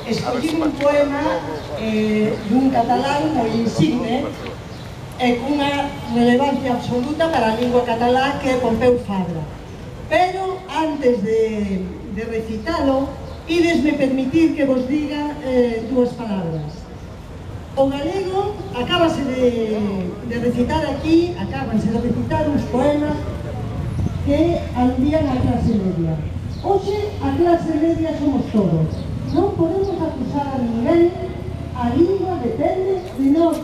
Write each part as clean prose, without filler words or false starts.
escollín un poema dun catalán moi insigne e cunha relevancia absoluta para a lingua catalá, que é Pompeu Fabra. Pero antes de recitalo, ídesme permitir que vos diga dúas palabras. O galego acábanse de recitar aquí uns poemas que aludían á clase media. Hoxe a clase media somos todos. Non podemos acusar a ninguén, a lingua depende de nós,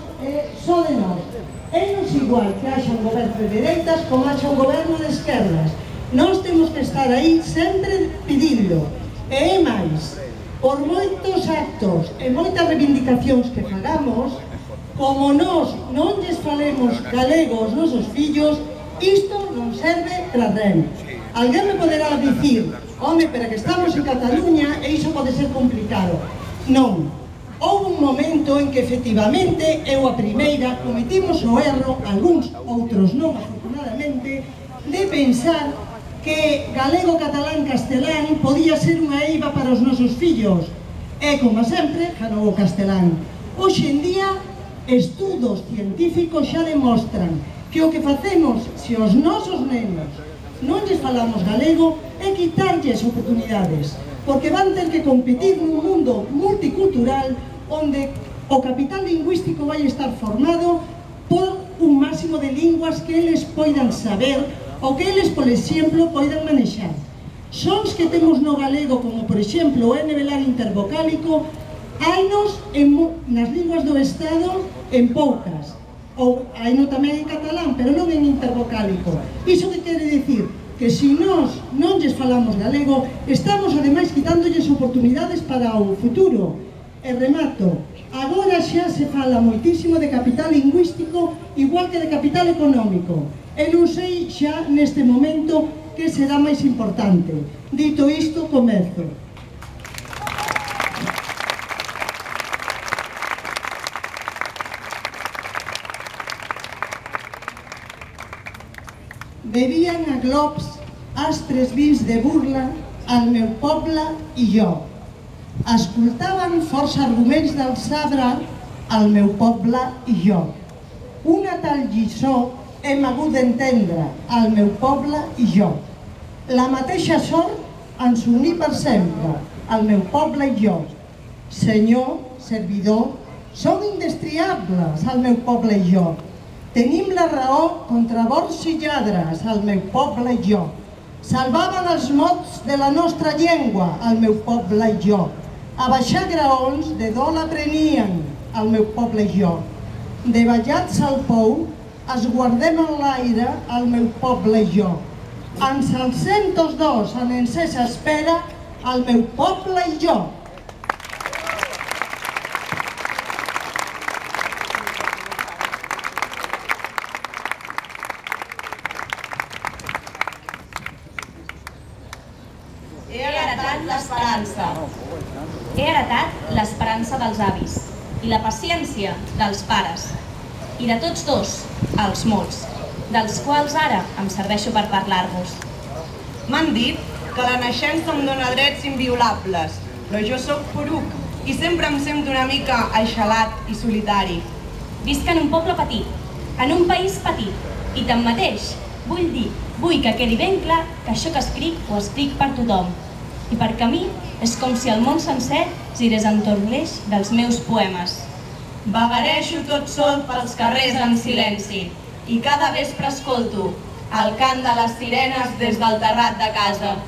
só de nós. É nos igual que haxa un goberno de dereitas como haxa un goberno de esquerdas. Nós temos que estar aí sempre pedindo. E é máis, por moitos actos e moitas reivindicacións que fagamos, como nós non lles falemos galego aos nosos fillos, isto non serve para ren. Alguén me poderá dicir, home, pero que estamos en Cataluña e iso pode ser complicado. Non. Houve un momento en que, efectivamente, eu a primeira cometimos o erro, algúns, outros non, afortunadamente, de pensar que galego, catalán, castelán podía ser unha eiva para os nosos fillos. E, como sempre, ganou o castelán. Hoxe en día, estudos científicos xa demostran que o que facemos se os nosos nenos non lles falamos galego é quitarlles oportunidades, porque van ter que competir nun mundo multicultural onde o capital lingüístico vai estar formado por un máximo de linguas que eles poidan saber ou que eles, por exemplo, poidan manexar. Sons que temos no galego, como por exemplo o nivelar intervocálico, hainos nas linguas do Estado en poucas, ou haino tamén en catalán, pero non en intervocálico. Iso que quere dicir? Que se nós non lles falamos galego, estamos ademais quitándolles oportunidades para o futuro. E remato, agora xa se fala moitísimo de capital lingüístico igual que de capital económico, e non sei xa neste momento que será máis importante. Dito isto, comezo. Bebían a globs astres vins de burla al meu poble i jo. Escoltaven força arguments del sabre al meu poble i jo. Una tal lliçó hem hagut d'entendre al meu poble i jo. La mateixa sort ens uní per sempre al meu poble i jo. Senyor, servidor, som indestriables al meu poble i jo. Tenim la raó contra bords i lladres al meu poble i jo. Salvaven els mots de la nostra llengua al meu poble i jo. A baixar graons de dol aprenien al meu poble i jo. De ballats al pou es guardem en l'aire al meu poble i jo. Ens alcem tots dos en encesa espera al meu poble i jo. He heretat l'esperança dels avis i la paciència dels pares i de tots dos, els molts, dels quals ara em serveixo per parlar-vos. M'han dit que la naixença em dóna drets inviolables, però jo sóc poruc i sempre em sento una mica aixalat i solitari. Visc en un poble petit, en un país petit, i tanmateix vull que quedi ben clar que això que escric ho escric per tothom. I perquè a mi és com si el món sencer girés entorn l'eix dels meus poemes. Vagareixo tot sol pels carrers en silenci i cada vespre escolto el cant de les sirenes des del terrat de casa.